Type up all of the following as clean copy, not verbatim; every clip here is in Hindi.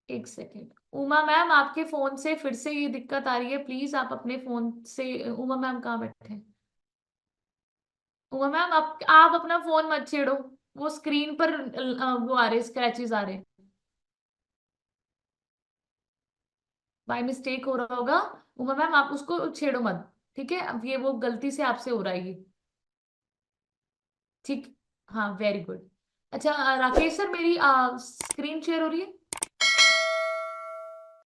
एक सेकेंड। उमा मैम, आपके फोन से फिर से ये दिक्कत आ रही है, प्लीज आप अपने फोन से। उमा मैम कहाँ बैठे हैं? उमा मैम, आप अपना फोन मत छेड़ो। वो स्क्रीन पर वो आ रहे, स्क्रैचेस आ रहे हैं। बाय मिस्टेक हो रहा होगा। उमा मैम, आप उसको छेड़ो मत। ठीक है, अब ये वो गलती से आपसे हो रहा है ये। ठीक। हाँ, वेरी गुड। अच्छा, राकेश सर, मेरी स्क्रीन शेयर हो रही है?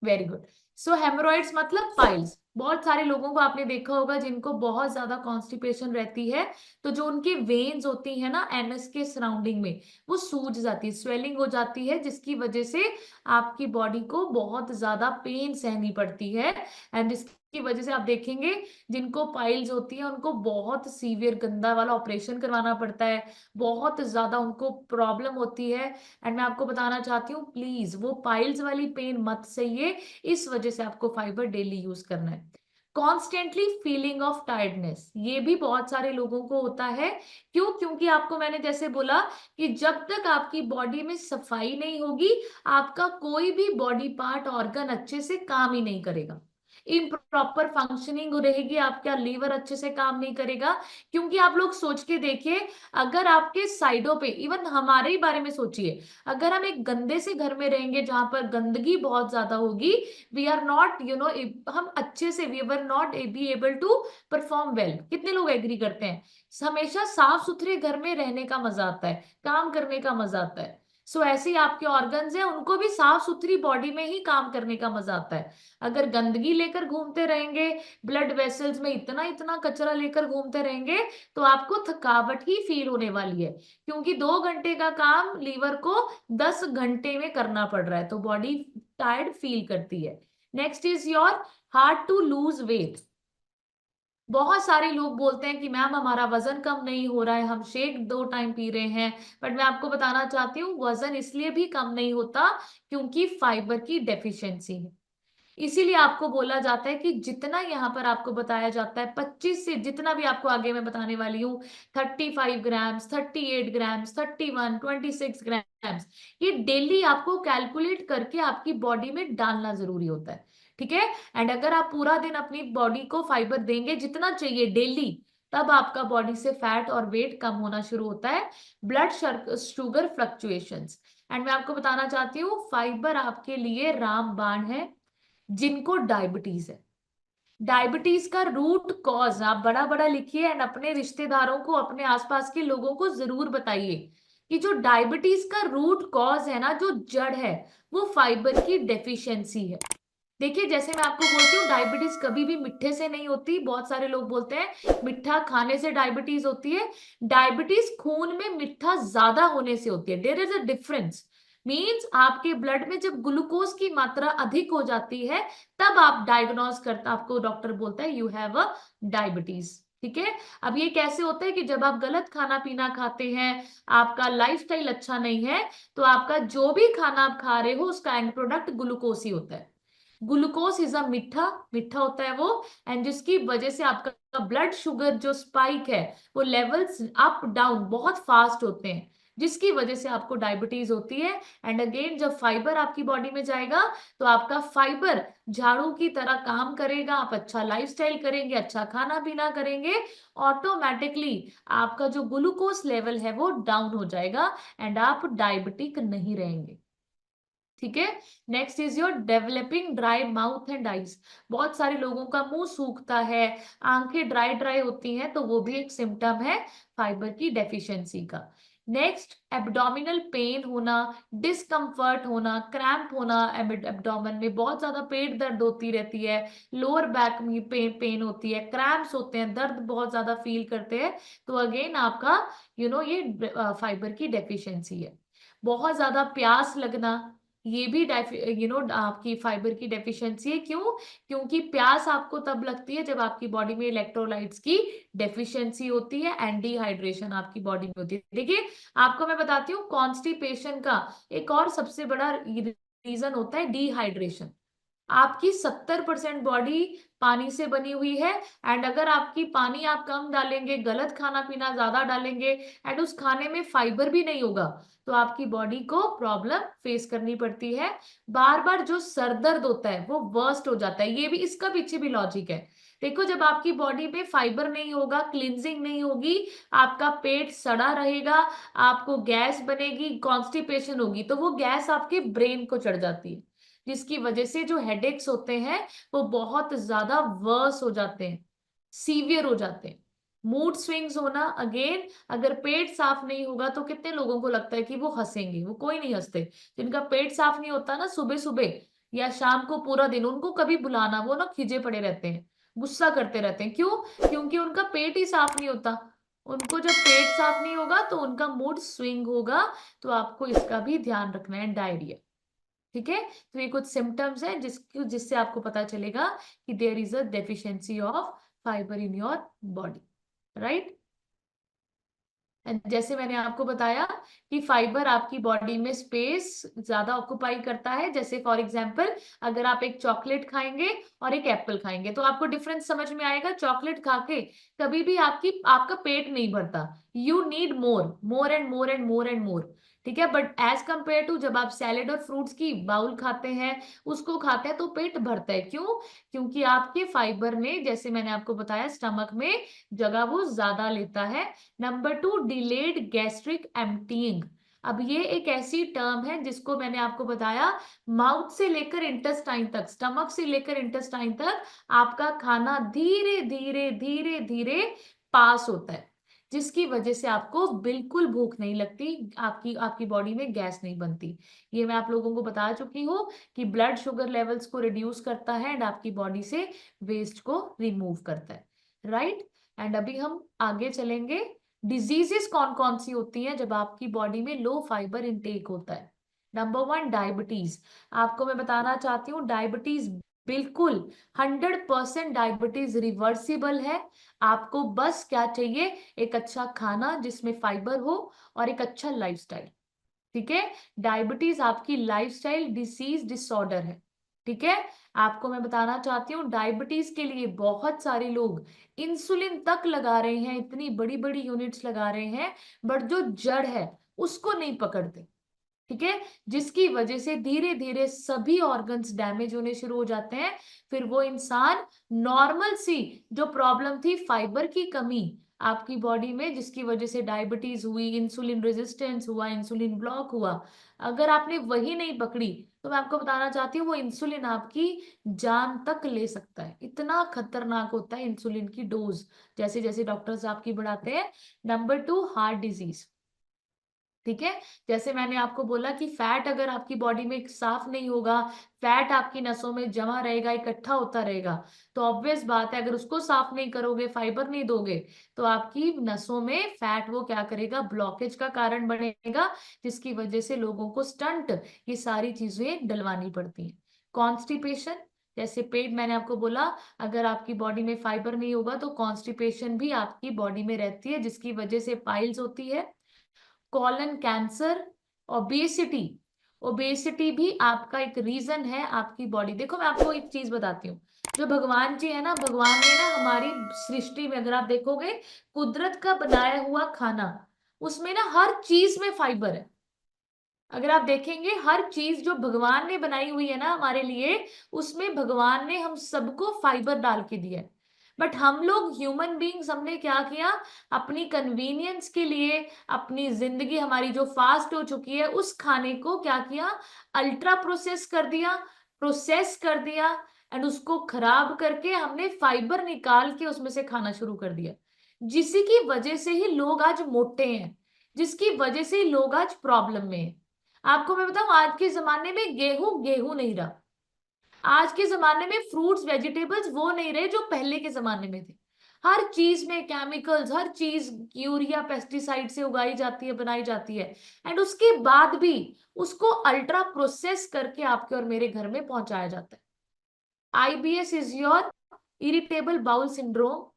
Very good. सो हेमोरॉइड्स मतलब पाइल्स। बहुत सारे लोगों को आपने देखा होगा जिनको बहुत ज्यादा कॉन्स्टिपेशन रहती है, तो जो उनकी वेन्स होती है ना एनस के सराउंडिंग में, वो सूज जाती है, स्वेलिंग हो जाती है, जिसकी वजह से आपकी बॉडी को बहुत ज्यादा पेन सहनी पड़ती है। एंड जिसकी वजह से आप देखेंगे जिनको पाइल्स होती है उनको बहुत सीवियर गंदा वाला ऑपरेशन करवाना पड़ता है, बहुत ज्यादा उनको प्रॉब्लम होती है। एंड मैं आपको बताना चाहती हूँ, प्लीज वो पाइल्स वाली पेन मत सहिए। इस वजह से आपको फाइबर डेली यूज करना है। कॉन्स्टेंटली फीलिंग ऑफ टायर्डनेस, ये भी बहुत सारे लोगों को होता है। क्यों? क्योंकि आपको मैंने जैसे बोला कि जब तक आपकी बॉडी में सफाई नहीं होगी, आपका कोई भी बॉडी पार्ट ऑर्गन अच्छे से काम ही नहीं करेगा। इम्प्रॉपर फंक्शनिंग रहेगी, आपका लीवर अच्छे से काम नहीं करेगा। क्योंकि आप लोग सोच के देखिए, अगर आपके साइडों पे, इवन हमारे ही बारे में सोचिए, अगर हम एक गंदे से घर में रहेंगे जहां पर गंदगी बहुत ज्यादा होगी, वी आर नॉट हम अच्छे से we were not be able to perform well. कितने लोग एग्री करते हैं? हमेशा साफ सुथरे घर में रहने का मजा आता है, काम करने का मजा आता है। सो ऐसे ही आपके ऑर्गन्स हैं, उनको भी साफ सुथरी बॉडी में ही काम करने का मजा आता है। अगर गंदगी लेकर घूमते रहेंगे, ब्लड वेसल्स में इतना इतना कचरा लेकर घूमते रहेंगे, तो आपको थकावट ही फील होने वाली है। क्योंकि 2 घंटे का काम लीवर को 10 घंटे में करना पड़ रहा है, तो बॉडी टायर्ड फील करती है। Next is your hard to lose weight. बहुत सारे लोग बोलते हैं कि मैम हमारा वजन कम नहीं हो रहा है, हम शेक 2 टाइम पी रहे हैं। बट मैं आपको बताना चाहती हूँ, वजन इसलिए भी कम नहीं होता क्योंकि फाइबर की डेफिशिएंसी है। इसीलिए आपको बोला जाता है कि जितना यहाँ पर आपको बताया जाता है, 25 से जितना भी आपको आगे मैं बताने वाली हूँ, 35 ग्राम्स, 38 ग्राम्स, 31, 26 ग्राम्स, ये डेली आपको कैलकुलेट करके आपकी बॉडी में डालना जरूरी होता है। ठीक है। एंड अगर आप पूरा दिन अपनी बॉडी को फाइबर देंगे जितना चाहिए डेली, तब आपका बॉडी से फैट और वेट कम होना शुरू होता है। Blood sugar fluctuations. एंड मैं आपको बताना चाहती हूँ, फाइबर आपके लिए रामबाण है। जिनको डायबिटीज है, डायबिटीज का रूट कॉज आप बड़ा बड़ा लिखिए एंड अपने रिश्तेदारों को, अपने आसपास के लोगों को जरूर बताइए कि जो डायबिटीज का रूट कॉज है ना, जो जड़ है, वो फाइबर की डेफिशिएंसी है। देखिए, जैसे मैं आपको बोलती हूँ, डायबिटीज कभी भी मीठे से नहीं होती। बहुत सारे लोग बोलते हैं मीठा खाने से डायबिटीज होती है। डायबिटीज खून में मीठा ज्यादा होने से होती है। There is a difference. Means आपके ब्लड में जब ग्लूकोज की मात्रा अधिक हो जाती है, तब आप डायग्नोज करता, आपको डॉक्टर बोलता है यू हैव अ डायबिटीज। ठीक है। अब ये कैसे होता है कि जब आप गलत खाना पीना खाते हैं, आपका लाइफस्टाइल अच्छा नहीं है, तो आपका जो भी खाना आप खा रहे हो उसका एंड प्रोडक्ट ग्लूकोज ही होता है। ग्लूकोज इज अ मीठा, मीठा होता है वो। एंड जिसकी वजह से आपका ब्लड शुगर जो स्पाइक है, वो लेवल्स अप डाउन बहुत फास्ट होते हैं, जिसकी वजह से आपको डायबिटीज होती है। एंड अगेन, जब फाइबर आपकी बॉडी में जाएगा, तो आपका फाइबर झाड़ू की तरह काम करेगा। आप अच्छा लाइफस्टाइल करेंगे, अच्छा खाना पीना करेंगे, ऑटोमेटिकली आपका जो ग्लूकोज लेवल है वो डाउन हो जाएगा एंड आप डायबिटिक नहीं रहेंगे। ठीक है। Next is your developing dry mouth and eyes. बहुत सारे लोगों का मुंह सूखता है, आंखें ड्राई ड्राई होती हैं, तो वो भी एक सिम्टम है फाइबर की डेफिशिएंसी का। नेक्स्ट, एब्डोमिनल पेन होना, डिस्कम्फर्ट होना, क्रैम्प होना, एब्डोमेन में बहुत ज्यादा पेट दर्द होती रहती है, लोअर बैक में पेन होती है, क्रैम्प्स होते हैं, दर्द बहुत ज्यादा फील करते हैं, तो अगेन आपका ये फाइबर की डेफिशिएंसी है। बहुत ज्यादा प्यास लगना, ये भी आपकी फाइबर की डेफिशिएंसी है। क्यों? क्योंकि प्यास आपको तब लगती है जब आपकी बॉडी में इलेक्ट्रोलाइट्स की डेफिशिएंसी होती है एंड डिहाइड्रेशन आपकी बॉडी में होती है। देखिए, आपको मैं बताती हूँ, कॉन्स्टिपेशन का एक और सबसे बड़ा रीजन होता है डिहाइड्रेशन। आपकी 70% बॉडी पानी से बनी हुई है। एंड अगर आपकी पानी आप कम डालेंगे, गलत खाना पीना ज्यादा डालेंगे, एंड उस खाने में फाइबर भी नहीं होगा, तो आपकी बॉडी को प्रॉब्लम फेस करनी पड़ती है। बार बार जो सर दर्द होता है वो वर्स्ट हो जाता है, ये भी इसका पीछे भी लॉजिक है। देखो, जब आपकी बॉडी में फाइबर नहीं होगा, क्लिनजिंग नहीं होगी, आपका पेट सड़ा रहेगा, आपको गैस बनेगी, कॉन्स्टिपेशन होगी, तो वो गैस आपके ब्रेन को चढ़ जाती है, जिसकी वजह से जो हेडेक्स होते हैं वो बहुत ज्यादा वर्स हो जाते हैं, सीवियर हो जाते हैं। मूड स्विंग्स होना, अगेन, अगर पेट साफ नहीं होगा तो कितने लोगों को लगता है कि वो हंसेंगे, वो कोई नहीं हंसते। जिनका पेट साफ नहीं होता ना, सुबह सुबह या शाम को पूरा दिन उनको कभी बुलाना, वो ना खिजे पड़े रहते हैं, गुस्सा करते रहते हैं। क्यों? क्योंकि उनका पेट ही साफ नहीं होता। उनको जब पेट साफ नहीं होगा तो उनका मूड स्विंग होगा। तो आपको इसका भी ध्यान रखना है, डायरिया। ठीक है, तो ये कुछ सिम्टम्स हैं जिससे आपको पता चलेगा कि there is a deficiency of fibre in your body, right. जैसे मैंने आपको बताया कि फाइबर आपकी बॉडी में स्पेस ज्यादा ऑक्युपाई करता है। जैसे फॉर एग्जांपल, अगर आप एक चॉकलेट खाएंगे और एक एप्पल खाएंगे तो आपको डिफरेंस समझ में आएगा। चॉकलेट खा के कभी भी आपका पेट नहीं भरता, you need more, more and more and more and more. ठीक है, बट एज कंपेयर टू जब आप सैलेड और फ्रूट्स की बाउल खाते हैं, उसको खाते हैं, तो पेट भरता है। क्यों? क्योंकि आपके फाइबर ने, जैसे मैंने आपको बताया, स्टमक में जगह वो ज्यादा लेता है। Number two, delayed gastric emptying. अब ये एक ऐसी टर्म है जिसको मैंने आपको बताया, माउथ से लेकर इंटेस्टाइन तक, स्टमक से लेकर इंटेस्टाइन तक आपका खाना धीरे धीरे धीरे धीरे पास होता है, जिसकी वजह से आपको बिल्कुल भूख नहीं लगती, आपकी आपकी बॉडी में गैस नहीं बनती। ये मैं आप लोगों को बता चुकी हूँ कि ब्लड शुगर लेवल्स को रिड्यूस करता है एंड आपकी बॉडी से वेस्ट को रिमूव करता है, राइट। एंड अभी हम आगे चलेंगे। डिजीजेस कौन कौन सी होती हैं जब आपकी बॉडी में लो फाइबर इंटेक होता है? Number one, diabetes. आपको मैं बताना चाहती हूँ, डायबिटीज बिल्कुल 100% डायबिटीज रिवर्सिबल है। आपको बस क्या चाहिए? एक अच्छा खाना जिसमें फाइबर हो और एक अच्छा लाइफस्टाइल। ठीक है, डायबिटीज आपकी लाइफस्टाइल डिसीज डिसऑर्डर है। ठीक है, आपको मैं बताना चाहती हूँ, डायबिटीज के लिए बहुत सारे लोग इंसुलिन तक लगा रहे हैं, इतनी बड़ी बड़ी यूनिट्स लगा रहे हैं, बट जो जड़ है उसको नहीं पकड़ते। ठीक है, जिसकी वजह से धीरे धीरे सभी ऑर्गन्स डैमेज होने शुरू हो जाते हैं। फिर वो इंसान नॉर्मल सी जो प्रॉब्लम थी, फाइबर की कमी आपकी बॉडी में, जिसकी वजह से डायबिटीज हुई, इंसुलिन रेजिस्टेंस हुआ, इंसुलिन ब्लॉक हुआ, अगर आपने वही नहीं पकड़ी तो मैं आपको बताना चाहती हूँ वो इंसुलिन आपकी जान तक ले सकता है। इतना खतरनाक होता है इंसुलिन की डोज, जैसे जैसे डॉक्टर्स आपकी बढ़ाते हैं। Number two, heart disease. ठीक है, जैसे मैंने आपको बोला कि फैट अगर आपकी बॉडी में साफ नहीं होगा, फैट आपकी नसों में जमा रहेगा, इकट्ठा होता रहेगा, तो ऑब्वियस बात है, अगर उसको साफ नहीं करोगे, फाइबर नहीं दोगे, तो आपकी नसों में फैट वो क्या करेगा? ब्लॉकेज का कारण बनेगा, जिसकी वजह से लोगों को स्टंट, ये सारी चीजें डलवानी पड़ती हैं। कॉन्स्टिपेशन, जैसे पेट, मैंने आपको बोला, अगर आपकी बॉडी में फाइबर नहीं होगा तो कॉन्स्टिपेशन भी आपकी बॉडी में रहती है, जिसकी वजह से पाइल्स होती है। Colon cancer, obesity. ओबेसिटी भी आपका एक रीजन है आपकी बॉडी। देखो, मैं आपको एक चीज बताती हूँ, जो भगवान जी है ना, भगवान ने ना हमारी सृष्टि में, अगर आप देखोगे, कुदरत का बनाया हुआ खाना, उसमें ना हर चीज में फाइबर है। अगर आप देखेंगे, हर चीज जो भगवान ने बनाई हुई है ना हमारे लिए, उसमें भगवान ने हम सबको फाइबर डाल के दिया है। बट हम लोग ह्यूमन बींग्स, हमने क्या किया? अपनी कन्वीनियंस के लिए, अपनी जिंदगी हमारी जो फास्ट हो चुकी है, उस खाने को क्या किया? अल्ट्रा प्रोसेस कर दिया, प्रोसेस कर दिया, एंड उसको खराब करके हमने फाइबर निकाल के उसमें से खाना शुरू कर दिया, जिसी की वजह से ही लोग आज मोटे हैं, जिसकी वजह से ही लोग आज प्रॉब्लम में हैं। आपको मैं बताऊं, आज के जमाने में गेहूं गेहूं नहीं रहा। आज के जमाने में फ्रूट्स वेजिटेबल्स वो नहीं रहे जो पहले के जमाने में थे। हर चीज में केमिकल्स, हर चीज यूरिया पेस्टिसाइड से उगाई जाती है, बनाई जाती है, एंड उसके बाद भी उसको अल्ट्रा प्रोसेस करके आपके और मेरे घर में पहुंचाया जाता है। IBS is your irritable bowel syndrome.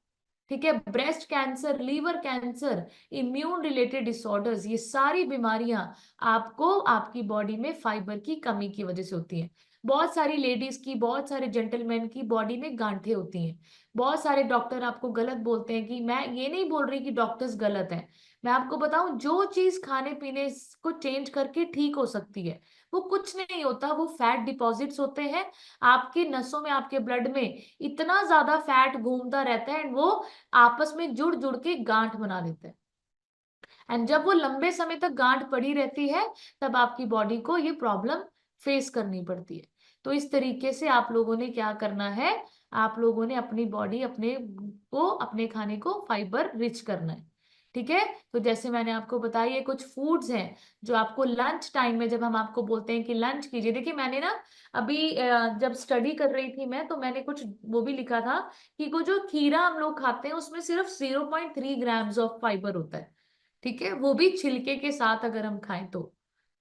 ठीक है, breast cancer, liver cancer, immune related disorders, ये सारी बीमारियां आपको आपकी बॉडी में फाइबर की कमी की वजह से होती हैं। बहुत सारी लेडीज की, बहुत सारे जेंटलमैन की बॉडी में गांठें होती हैं। बहुत सारे डॉक्टर आपको गलत बोलते हैं, कि मैं ये नहीं बोल रही कि डॉक्टर्स गलत हैं, मैं आपको बताऊं, जो चीज खाने पीने को चेंज करके ठीक हो सकती है वो कुछ नहीं होता, वो फैट डिपॉजिट्स होते हैं आपकी नसों में, आपके ब्लड में इतना ज्यादा फैट घूमता रहता है एंड वो आपस में जुड़ जुड़ के गांठ बना देता है। एंड जब वो लंबे समय तक गांठ पड़ी रहती है तब आपकी बॉडी को ये प्रॉब्लम फेस करनी पड़ती है। तो इस तरीके से आप लोगों ने क्या करना है, आप लोगों ने अपनी बॉडी अपने खाने को फाइबर रिच करना है। ठीक है, तो जैसे मैंने आपको बताया ये कुछ फूड्स हैं जो आपको लंच टाइम में, जब हम आपको बोलते हैं कि लंच कीजिए, देखिए मैंने ना अभी जब स्टडी कर रही थी मैं, तो मैंने कुछ वो भी लिखा था कि वो जो खीरा हम लोग खाते हैं उसमें सिर्फ 0.3 ग्राम्स ऑफ फाइबर होता है। ठीक है, वो भी छिलके के साथ अगर हम खाएं तो।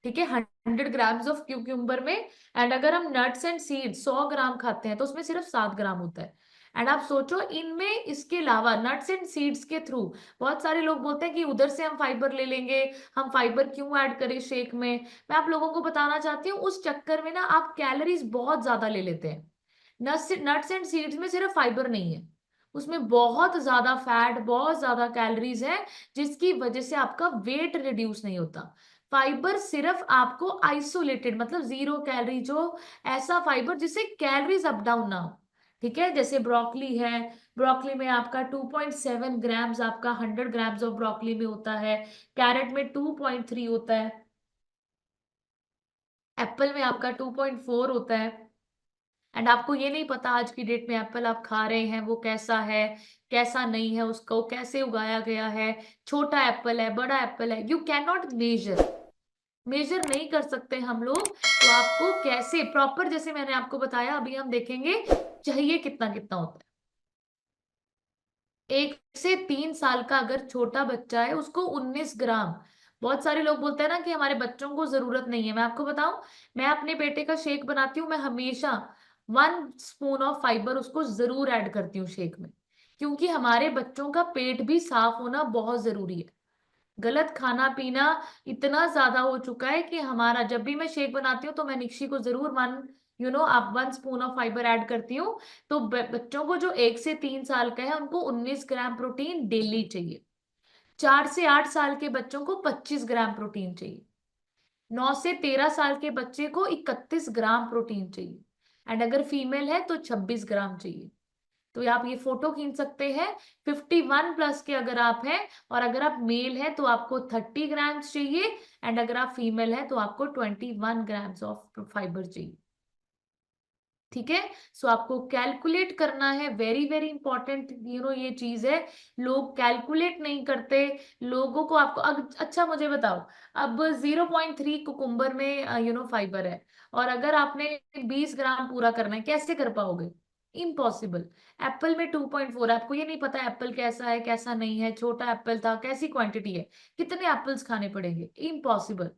ठीक है, 100 ग्राम्स ऑफ क्यूक्यूम्बर में। एंड अगर हम नट्स एंड सीड 100 ग्राम खाते हैं तो उसमें सिर्फ 7 ग्राम होता है। एंड आप सोचो इनमें, इसके अलावा नट्स एंड सीड्स के थ्रू बहुत सारे लोग बोलते हैं कि उधर से हम फाइबर ले लेंगे, हम फाइबर क्यों ऐड करें शेक में। मैं आप लोगों को बताना चाहती हूँ, उस चक्कर में ना आप कैलोरीज बहुत ज्यादा ले लेते हैं। नट्स एंड सीड्स में सिर्फ फाइबर नहीं है, उसमें बहुत ज्यादा फैट, बहुत ज्यादा कैलोरीज है, जिसकी वजह से आपका वेट रिड्यूस नहीं होता। फाइबर सिर्फ आपको आइसोलेटेड, मतलब 0 कैलोरी, जो ऐसा फाइबर जिससे कैलोरीज अप डाउन ना हो। ठीक है, जैसे ब्रोकली है, ब्रोकली में आपका 2.7 ग्राम्स आपका 100 ग्राम्स ऑफ ब्रोकली में होता है। कैरेट में 2.3 होता है। एप्पल में आपका 2.4 होता है। एंड आपको ये नहीं पता आज की डेट में एप्पल आप खा रहे हैं वो कैसा है, कैसा नहीं है, उसको कैसे उगाया गया है, छोटा एप्पल है, बड़ा एप्पल है, you can not measure, measure नहीं कर सकते हम लोग। तो आपको कैसे प्रॉपर, जैसे मैंने आपको बताया, अभी हम देखेंगे चाहिए कितना कितना होता है। 1 से 3 साल का अगर छोटा बच्चा है उसको 19 ग्राम। बहुत सारे लोग बोलते हैं ना कि हमारे बच्चों को जरूरत नहीं है, मैं आपको बताऊं, मैं अपने बेटे का शेक बनाती हूँ, मैं हमेशा 1 स्पून ऑफ फाइबर उसको जरूर ऐड करती हूँ शेक में, क्योंकि हमारे बच्चों का पेट भी साफ होना बहुत जरूरी है। गलत खाना पीना इतना ज्यादा हो चुका है कि हमारा, जब भी मैं शेक बनाती हूँ तो मैं निक्शी को जरूर आप 1 स्पून ऑफ फाइबर ऐड करती हूँ। तो बच्चों को जो 1 से 3 साल का है उनको 19 ग्राम प्रोटीन डेली चाहिए। 4 से 8 साल के बच्चों को 25 ग्राम प्रोटीन चाहिए। 9 से 13 साल के बच्चे को 31 ग्राम प्रोटीन चाहिए। एंड अगर फीमेल है तो 26 ग्राम चाहिए। तो आप ये फोटो खींच सकते हैं, 51 प्लस के अगर आप हैं, और अगर आप मेल हैं तो आपको 30 ग्राम्स चाहिए, एंड अगर आप फीमेल हैं तो आपको 21 ग्राम्स ऑफ फाइबर चाहिए। ठीक है, सो आपको कैलकुलेट करना है, वेरी वेरी इंपॉर्टेंट ये चीज है। लोग कैलकुलेट नहीं करते, लोगों को आपको अच्छा मुझे बताओ, अब 0.3 कुकुम्बर में फाइबर है, और अगर आपने 20 ग्राम पूरा करना है कैसे कर पाओगे? इम्पॉसिबल। एप्पल में 2.4, आपको ये नहीं पता एप्पल कैसा है कैसा नहीं है, छोटा एप्पल था, कैसी क्वांटिटी है, कितने एप्पल्स खाने पड़ेंगे? इम्पॉसिबल।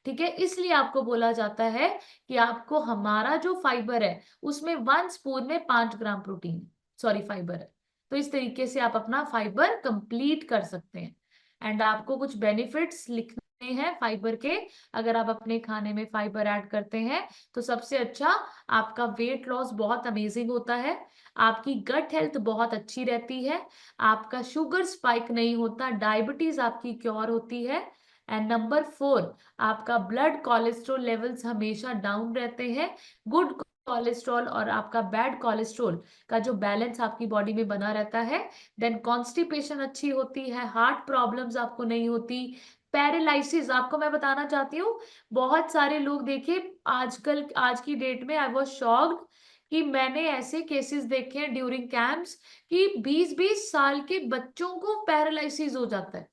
ठीक है, इसलिए आपको बोला जाता है कि आपको हमारा जो फाइबर है उसमें 1 स्पून में 5 ग्राम प्रोटीन, सॉरी फाइबर है। तो इस तरीके से आप अपना फाइबर कंप्लीट कर सकते हैं। एंड आपको कुछ बेनिफिट्स लिखने हैं फाइबर के। अगर आप अपने खाने में फाइबर ऐड करते हैं तो सबसे अच्छा, आपका वेट लॉस बहुत अमेजिंग होता है, आपकी गट हेल्थ बहुत अच्छी रहती है, आपका शुगर स्पाइक नहीं होता, डायबिटीज आपकी क्योर होती है। एंड नंबर 4, आपका ब्लड कोलेस्ट्रॉल लेवल्स हमेशा डाउन रहते हैं। गुड कोलेस्ट्रॉल और आपका बैड कोलेस्ट्रॉल का जो बैलेंस आपकी बॉडी में बना रहता है। देन कॉन्स्टिपेशन अच्छी होती है, हार्ट प्रॉब्लम्स आपको नहीं होती। पैरालिसिस, आपको मैं बताना चाहती हूँ, बहुत सारे लोग देखिए आजकल, आज की डेट में, आई वाज शॉक्ड कि मैंने ऐसे केसेस देखे हैं ड्यूरिंग कैंप्स कि 20-20 साल के बच्चों को पैरालिसिस हो जाता है।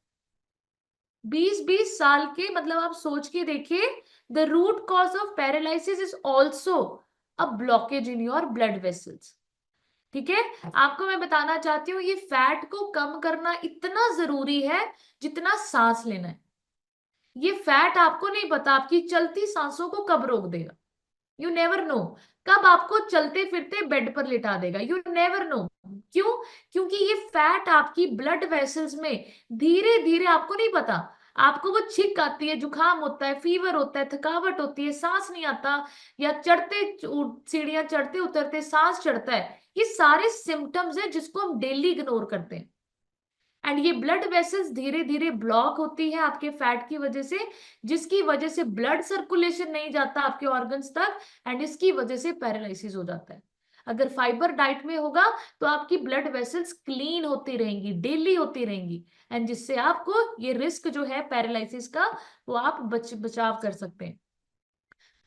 20-20 साल के, मतलब आप सोच के देखिए, the root cause of paralysis is also a blockage in your blood vessels. ठीक है, आपको मैं बताना चाहती हूँ ये फैट को कम करना इतना जरूरी है जितना सांस लेना है। ये फैट आपको नहीं पता आपकी चलती सांसों को कब रोक देगा, यू नेवर नो। कब आपको चलते फिरते बेड पर लिटा देगा, यू नेवर नो। क्यों? क्योंकि ये फैट आपकी ब्लड वेसल्स में धीरे धीरे, आपको नहीं पता, आपको वो छिक आती है, जुकाम होता है, फीवर होता है, थकावट होती है, सांस नहीं आता, या सीढ़ियां चढ़ते उतरते सांस चढ़ता है, ये सारे सिम्टम्स हैं जिसको हम डेली इग्नोर करते हैं। एंड ये ब्लड वेसल्स धीरे धीरे ब्लॉक होती है आपके फैट की वजह से, जिसकी वजह से ब्लड सर्कुलेशन नहीं जाता आपके ऑर्गन्स तक, एंड इसकी वजह से पैरालिसिस हो जाता है। अगर फाइबर डाइट में होगा तो आपकी ब्लड वेसल्स क्लीन होती रहेंगी, डेली होती रहेंगी, एंड जिससे आपको ये रिस्क जो है पैरालिसिस का वो आप बचाव कर सकते हैं।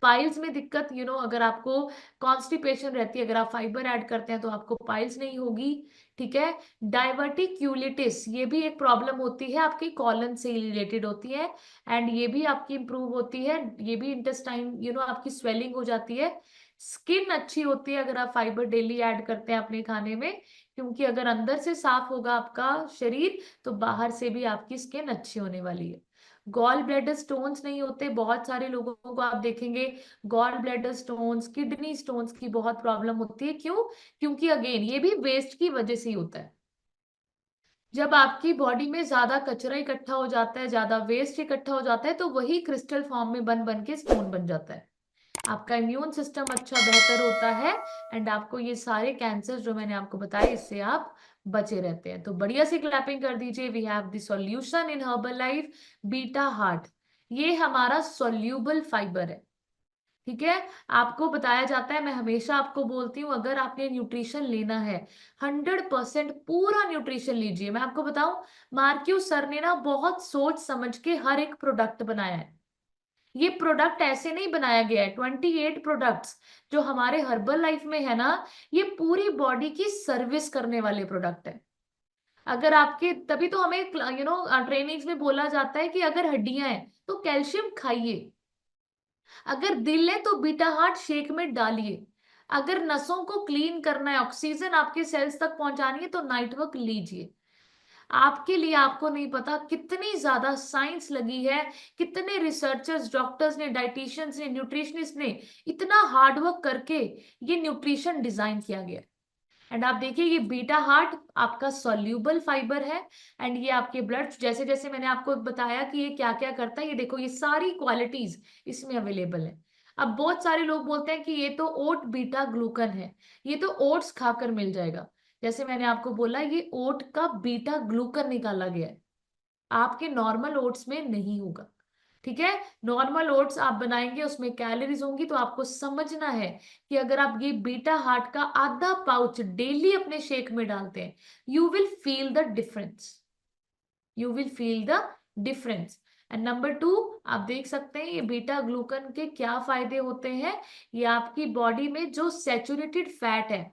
पाइल्स में दिक्कत, अगर आपको कॉन्स्टिपेशन रहती है, अगर आप फाइबर ऐड करते हैं तो आपको पाइल्स नहीं होगी। ठीक है। डाइवर्टिक्यूलिटिस, ये भी एक प्रॉब्लम होती है, आपकी कॉलन से रिलेटेड होती है, एंड ये भी आपकी इंप्रूव होती है। ये भी इंटेस्टाइन, आपकी स्वेलिंग हो जाती है। स्किन अच्छी होती है अगर आप फाइबर डेली ऐड करते हैं अपने खाने में, क्योंकि अगर अंदर से साफ होगा आपका शरीर तो बाहर से भी आपकी स्किन अच्छी होने वाली है। गॉल ब्लैडर स्टोन्स नहीं होते, बहुत सारे लोगों को आप देखेंगे gall bladder stones, kidney stones की बहुत प्रॉब्लम होती है। क्यों? क्योंकि अगेन ये भी वेस्ट की वजह से ही होता है। जब आपकी बॉडी में ज्यादा कचरा इकट्ठा हो जाता है, ज्यादा वेस्ट इकट्ठा हो जाता है, तो वही क्रिस्टल फॉर्म में बन बन के स्टोन बन जाता है। आपका इम्यून सिस्टम अच्छा बेहतर होता है, एंड आपको ये सारे कैंसर जो मैंने आपको बताए इससे आप बचे रहते हैं। तो बढ़िया सी क्लैपिंग कर दीजिए। We have the solution in Herbalife, beta heart. ये हमारा सॉल्यूबल फाइबर है। ठीक है। आपको बताया जाता है, मैं हमेशा आपको बोलती हूँ, अगर आपने न्यूट्रिशन लेना है 100% पूरा न्यूट्रिशन लीजिए। मैं आपको बताऊं, मार्क्यू सर ने ना बहुत सोच समझ के हर एक प्रोडक्ट बनाया है। ये प्रोडक्ट ऐसे नहीं बनाया गया है। 28 प्रोडक्ट्स जो हमारे हर्बल लाइफ में है ना, ये पूरी बॉडी की सर्विस करने वाले प्रोडक्ट है। अगर आपके, तभी तो हमें ट्रेनिंग्स में बोला जाता है कि अगर हड्डियां हैं तो कैल्शियम खाइए, अगर दिल है तो बीटा हार्ट शेक में डालिए, अगर नसों को क्लीन करना है, ऑक्सीजन आपके सेल्स तक पहुंचानी है तो नाइट वर्क लीजिए। आपके लिए, आपको नहीं पता कितनी ज्यादा साइंस लगी है, कितने रिसर्चर्स, डॉक्टर्स ने, डाइटिशियंस ने, न्यूट्रिशनिस्ट ने इतना हार्डवर्क करके ये न्यूट्रिशन डिजाइन किया गया। एंड आप देखिए ये बीटा हार्ट आपका सॉल्यूबल फाइबर है, एंड ये आपके ब्लड, जैसे जैसे मैंने आपको बताया कि ये क्या क्या करता है, ये देखो ये सारी क्वालिटीज इसमें अवेलेबल है। अब बहुत सारे लोग बोलते हैं कि ये तो ओट बीटा ग्लूकन है, ये तो ओट्स खाकर मिल जाएगा। जैसे मैंने आपको बोला, ये ओट का बीटा ग्लूकन निकाला गया है, आपके नॉर्मल ओट्स में नहीं होगा। ठीक है। नॉर्मल ओट्स आप बनाएंगे उसमें कैलोरीज होंगी, तो आपको समझना है कि अगर आप ये बीटा हार्ट का आधा पाउच डेली अपने शेक में डालते हैं, you will feel the difference, you will feel the difference. And number 2, आप देख सकते हैं ये बीटा ग्लूकन के क्या फायदे होते हैं। ये आपकी बॉडी में जो सैचुरेटेड फैट है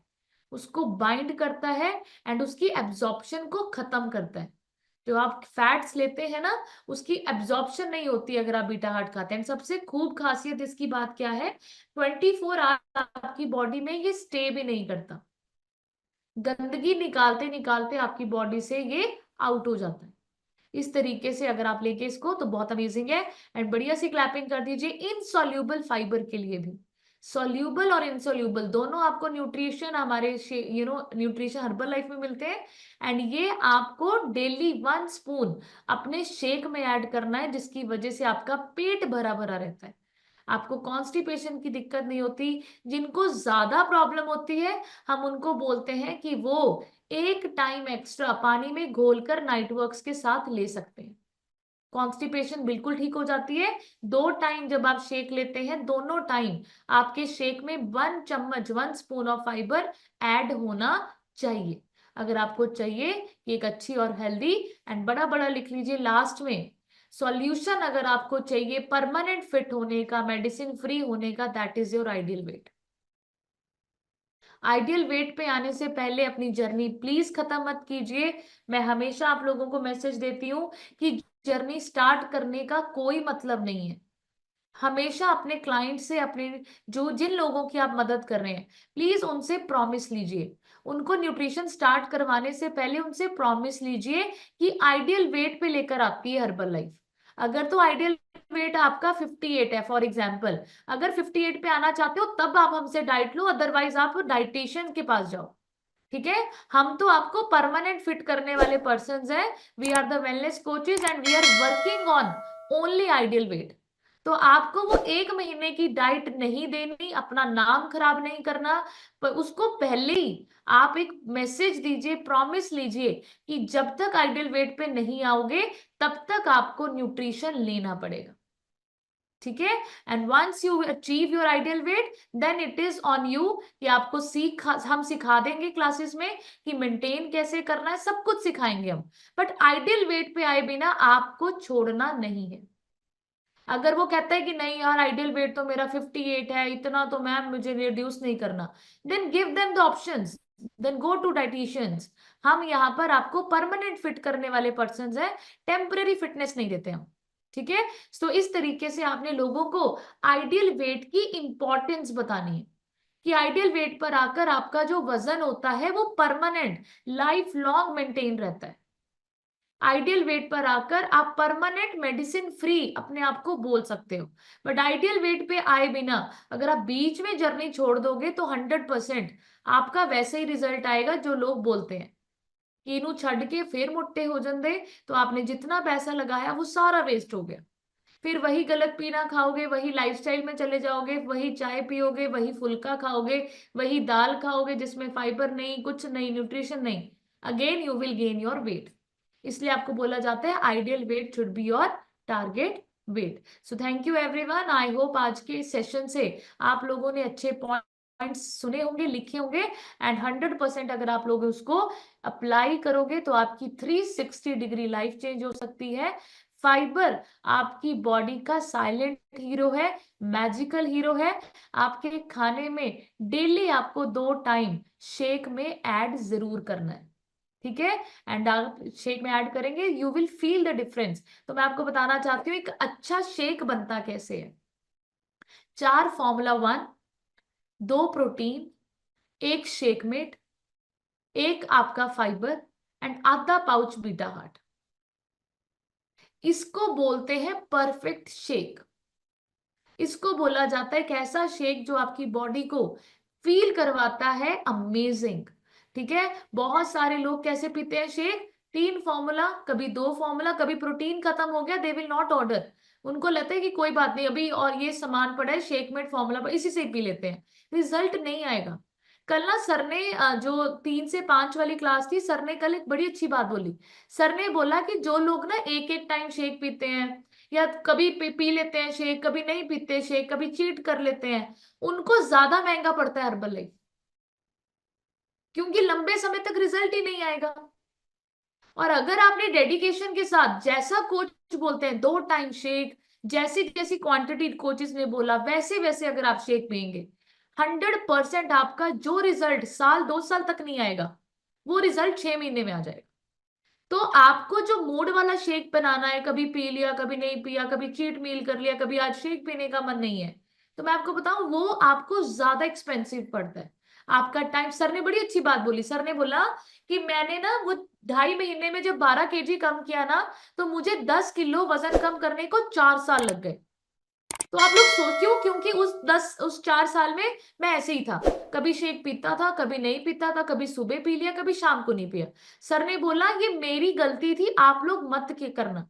उसको बाइंड करता है, एंड उसकी एब्जॉर्प्शन को खत्म करता है। जो आप फैट्स लेते हैं ना, उसकी एब्जॉर्प्शन नहीं होती अगर आप बीटा हार्ट खाते हैं। सबसे खूब खासियत इसकी बात क्या है, 24 आवर आपकी बॉडी में ये स्टे भी नहीं करता, गंदगी निकालते निकालते आपकी बॉडी से ये आउट हो जाता है। इस तरीके से अगर आप लेके इसको तो बहुत अमेजिंग है। एंड बढ़िया सी क्लैपिंग कर दीजिए इनसॉल्यूबल फाइबर के लिए भी। सॉल्यूबल और इनसॉल्यूबल दोनों आपको न्यूट्रिशन हमारे न्यूट्रिशन हर्बल लाइफ में मिलते हैं, एंड ये आपको डेली 1 स्पून अपने शेक में ऐड करना है, जिसकी वजह से आपका पेट भरा भरा रहता है, आपको कॉन्स्टिपेशन की दिक्कत नहीं होती। जिनको ज्यादा प्रॉब्लम होती है, हम उनको बोलते हैं कि वो एक टाइम एक्स्ट्रा पानी में घोलकर नाइट वर्क्स के साथ ले सकते हैं, कॉन्स्टिपेशन बिल्कुल ठीक हो जाती है। 2 टाइम जब आप शेक लेते हैं, दोनों टाइम आपके शेक में 1 चम्मच, 1 स्पून ऑफ फाइबर ऐड होना चाहिए। अगर आपको चाहिए कि एक अच्छी और हेल्दी, एंड बड़ा बड़ा लिख लीजिए लास्ट में, सॉल्यूशन अगर आपको चाहिए परमानेंट फिट होने का, मेडिसिन फ्री होने का, that is your ideal wait. Ideal weight पे आने से पहले अपनी जर्नी प्लीज खत्म मत कीजिए। मैं हमेशा आप लोगों को मैसेज देती हूँ कि जर्नी स्टार्ट करने का कोई मतलब नहीं है। हमेशा अपने क्लाइंट से, अपने जो जिन लोगों की आप मदद कर रहे हैं, प्लीज उनसे प्रॉमिस लीजिए, उनको न्यूट्रिशन स्टार्ट करवाने से पहले उनसे प्रॉमिस लीजिए कि आइडियल वेट पे लेकर आती है हर्बल लाइफ। अगर तो आइडियल वेट आपका 58 है फॉर एग्जाम्पल, अगर 58 पे आना चाहते हो तब आप हमसे डाइट लो, अदरवाइज आप डाइटिशियन के पास जाओ। ठीक है। हम तो आपको परमानेंट फिट करने वाले पर्सन हैं। We are the wellness coaches and we are working on only ideal weight. तो आपको वो 1 महीने की डाइट नहीं देनी, अपना नाम खराब नहीं करना, पर उसको पहले ही आप एक मैसेज दीजिए, प्रॉमिस लीजिए कि जब तक आइडियल वेट पे नहीं आओगे तब तक आपको न्यूट्रिशन लेना पड़ेगा। ठीक है। And once you achieve your ideal weight, then it is on you कि आपको हम सिखा देंगे क्लासेस में कि मेंटेन कैसे करना है, सब कुछ सिखाएंगे हम। बट आइडियल वेट पे आए बिना आपको छोड़ना नहीं है। अगर वो कहता है कि नहीं यार आइडियल वेट तो मेरा 58 है, इतना तो मैम मुझे रिड्यूस नहीं करना, then give them the options, then go to dietitians. हम यहाँ पर आपको परमानेंट फिट करने वाले पर्सन हैं, टेम्पररी फिटनेस नहीं देते हम। ठीक है। तो इस तरीके से आपने लोगों को आइडियल वेट की इंपॉर्टेंस बतानी है कि आइडियल वेट पर आकर आपका जो वजन होता है वो परमानेंट लाइफ लॉन्ग मेंटेन रहता है। आइडियल वेट पर आकर आप परमानेंट मेडिसिन फ्री अपने आप को बोल सकते हो। बट आइडियल वेट पे आए बिना अगर आप बीच में जर्नी छोड़ दोगे तो 100% आपका वैसे ही रिजल्ट आएगा जो लोग बोलते हैं कि इनू छड़ के फिर मुट्टे हो जाते, तो आपने जितना पैसा लगाया वो सारा वेस्ट हो गया। फिर वही गलत पीना खाओगे, वही लाइफस्टाइल में चले जाओगे, वही चाय पियोगे, वही फुल्का खाओगे, वही दाल खाओगे जिसमें फाइबर नहीं, कुछ नहीं, न्यूट्रिशन नहीं। Again you will gain your weight. इसलिए आपको बोला जाता है ideal weight should be your target weight. So thank you everyone, I hope आज के सेशन से आप लोगों ने अच्छे पॉइंट्स सुने होंगे, लिखे होंगे, एंड 100% अगर आप लोग उसको अप्लाई करोगे तो आपकी 360 डिग्री लाइफ चेंज हो सकती है। फाइबर आपकी बॉडी का साइलेंट हीरो है, मैजिकल हीरो है। आपके खाने में डेली आपको 2 टाइम शेक में ऐड जरूर करना है। ठीक है। एंड आप शेक में ऐड करेंगे you will feel the difference. तो मैं आपको बताना चाहती हूँ एक अच्छा शेक बनता कैसे है। 4 Formula 1, 2 प्रोटीन, 1 शेकमेट, 1 आपका फाइबर, एंड आधा पाउच बीटा हार्ट। इसको बोलते हैं परफेक्ट शेक। इसको बोला जाता है एक ऐसा शेक जो आपकी बॉडी को फील करवाता है अमेजिंग। ठीक है। बहुत सारे लोग कैसे पीते हैं शेक, 3 फॉर्मूला, कभी 2 फॉर्मूला, कभी प्रोटीन खत्म हो गया, दे विल नॉट ऑर्डर। उनको लगता है कि कोई बात नहीं अभी और ये सामान पड़ा है शेकमेट फॉर्मूला पर, इसी से पी लेते हैं, रिजल्ट नहीं आएगा। कल ना सर ने जो 3 से 5 वाली क्लास थी, सर ने कल एक बड़ी अच्छी बात बोली। सर ने बोला कि जो लोग ना एक एक टाइम शेक पीते हैं या कभी पी लेते हैं शेक, कभी नहीं पीते शेक, कभी चीट कर लेते हैं, उनको ज्यादा महंगा पड़ता है हर्बल लाइफ, क्योंकि लंबे समय तक रिजल्ट ही नहीं आएगा। और अगर आपने डेडिकेशन के साथ जैसा कोच बोलते हैं 2 टाइम शेक, जैसी जैसी क्वांटिटी कोचेस ने बोला वैसे वैसे अगर आप शेक पियेंगे, 100% आपका जो रिजल्ट साल 2 साल तक नहीं आएगा वो रिजल्ट 6 महीने में आ जाएगा। तो आपको जो मूड वाला शेक बनाना है, कभी पी लिया कभी नहीं पिया, कभी चीट मील कर लिया, कभी आज शेक पीने का मन नहीं है, तो मैं आपको बताऊं वो आपको ज्यादा एक्सपेंसिव पड़ता है। आपका टाइम, सर ने बड़ी अच्छी बात बोली, सर ने बोला कि मैंने ना वो 2.5 महीने में जब 12 kg कम किया ना, तो मुझे 10 किलो वजन कम करने को 4 साल लग गए। तो आप लोग सोचियो, क्योंकि उस 4 साल में मैं ऐसे ही था, कभी शेक पीता था, कभी नहीं पीता था, कभी सुबह पी लिया, कभी शाम को नहीं पिया। सर ने बोला ये मेरी गलती थी, आप लोग मत के करना।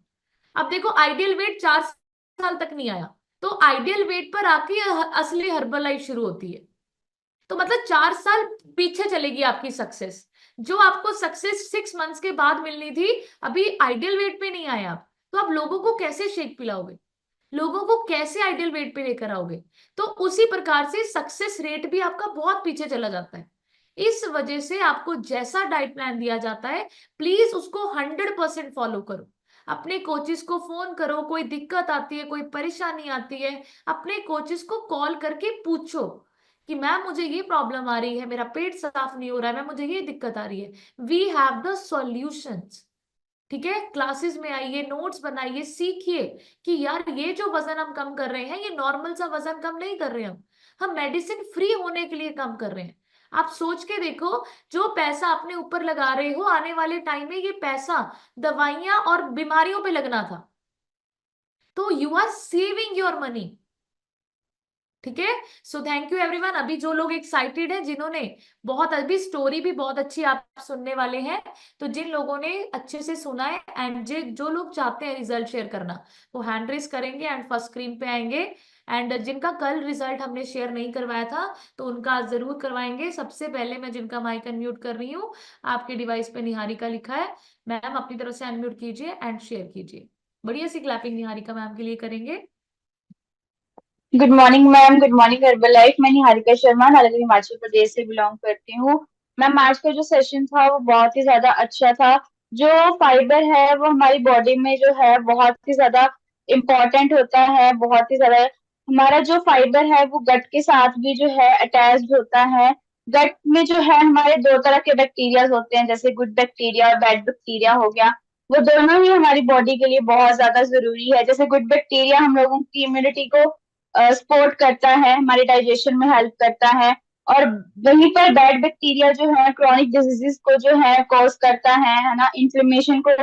अब देखो आइडियल वेट 4 साल तक नहीं आया, तो आइडियल वेट पर आके असली हर्बल लाइफ शुरू होती है। तो मतलब 4 साल पीछे चलेगी आपकी सक्सेस। जो आपको सक्सेस 6 मंथ्स के बाद मिलनी थी, अभी आइडियल वेट पे नहीं आए आप, तो आप लोगों को कैसे शेक पिलाओगे, लोगों को कैसे आइडियल वेट पे लेकर आओगे। तो उसी प्रकार से सक्सेस रेट भी आपका बहुत पीछे चला जाता है। इस वजह से आपको जैसा डाइट प्लान दिया जाता है प्लीज उसको 100% फॉलो करो। अपने कोचिस को फोन करो, कोई दिक्कत आती है, कोई परेशानी आती है, अपने कोचिस को कॉल करके पूछो कि मैम मुझे ये प्रॉब्लम आ रही है, मेरा पेट साफ नहीं हो रहा है, मैम मुझे ये दिक्कत आ रही है, वी हैव द सॉल्यूशंस। ठीक है। क्लासेस में आइए, नोट्स बनाइए, सीखिए कि यार ये जो वजन हम कम कर रहे हैं ये नॉर्मल सा वजन कम नहीं कर रहे हैं, हम मेडिसिन फ्री होने के लिए कम कर रहे हैं। आप सोच के देखो, जो पैसा अपने ऊपर लगा रहे हो आने वाले टाइम में ये पैसा दवाइयां और बीमारियों पे लगना था। तो you are saving your money. ठीक है। So thank you everyone. अभी जो लोग एक्साइटेड हैं, जिन्होंने बहुत, अभी स्टोरी भी बहुत अच्छी आप सुनने वाले हैं, तो जिन लोगों ने अच्छे से सुना है एंड जो लोग चाहते हैं रिजल्ट शेयर करना, वो हैंड रेस करेंगे एंड फर्स्ट स्क्रीन पे आएंगे। एंड जिनका कल रिजल्ट हमने शेयर नहीं करवाया था, तो उनका आज जरूर करवाएंगे। सबसे पहले मैं जिनका माइक अनम्यूट कर रही हूँ, आपके डिवाइस पे निहारिका लिखा है, मैम अपनी तरफ से अनम्यूट कीजिए एंड शेयर कीजिए। बढ़िया सी क्लैपिंग निहारिका मैम के लिए करेंगे। Good morning ma'am, good morning herbal life. मैं निहारिका शर्मा नालगढ़ हिमाचल प्रदेश से बिलोंग करती हूँ। मैम आज का जो सेशन था वो बहुत ही ज्यादा अच्छा था। जो फाइबर है वो हमारी बॉडी में जो है बहुत ही ज्यादा इम्पोर्टेंट होता है, बहुत ही ज्यादा। हमारा जो फाइबर है वो गट के साथ भी जो है अटैच्ड होता है। गट में जो है हमारे दो तरह के बैक्टीरिया होते हैं, जैसे गुड बैक्टीरिया और बैड बैक्टीरिया हो गया। वो दोनों ही हमारी बॉडी के लिए बहुत ज्यादा जरूरी है। जैसे गुड बैक्टीरिया हम लोगों की इम्यूनिटी को सपोर्ट करता है, हमारे डाइजेशन में हेल्प करता है। और वहीं पर बैड बैक्टीरिया जो है क्रॉनिक डिजीजेस को जो है कॉज करता है ना, इन्फ्लेमेशन को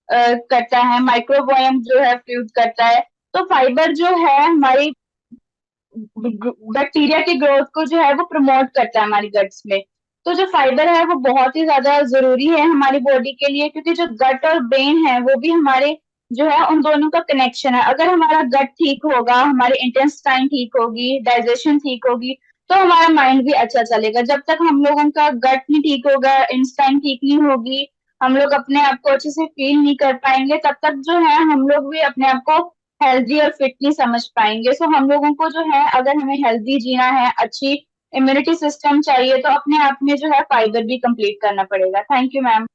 करता है, माइक्रोबायोम जो है फ्लूइड करता है। तो फाइबर जो है हमारी बैक्टीरिया की ग्रोथ को जो है वो प्रमोट करता है हमारी गट्स में। तो जो फाइबर है वो बहुत ही ज्यादा जरूरी है हमारी बॉडी के लिए, क्योंकि जो गट और ब्रेन है वो भी हमारे जो है उन दोनों का कनेक्शन है। अगर हमारा गट ठीक होगा, हमारी इंटेस्टाइन ठीक होगी, डाइजेशन ठीक होगी, तो हमारा माइंड भी अच्छा चलेगा। जब तक हम लोगों का गट नहीं ठीक होगा, इंटेस्टाइन ठीक नहीं होगी, हम लोग अपने आप को अच्छे से फील नहीं कर पाएंगे, तब तक जो है हम लोग भी अपने आप को हेल्दी और फिट नहीं समझ पाएंगे। सो हम लोगों को जो है अगर हमें हेल्दी जीना है, अच्छी इम्यूनिटी सिस्टम चाहिए, तो अपने आप में जो है फाइबर भी कंप्लीट करना पड़ेगा। Thank you ma'am.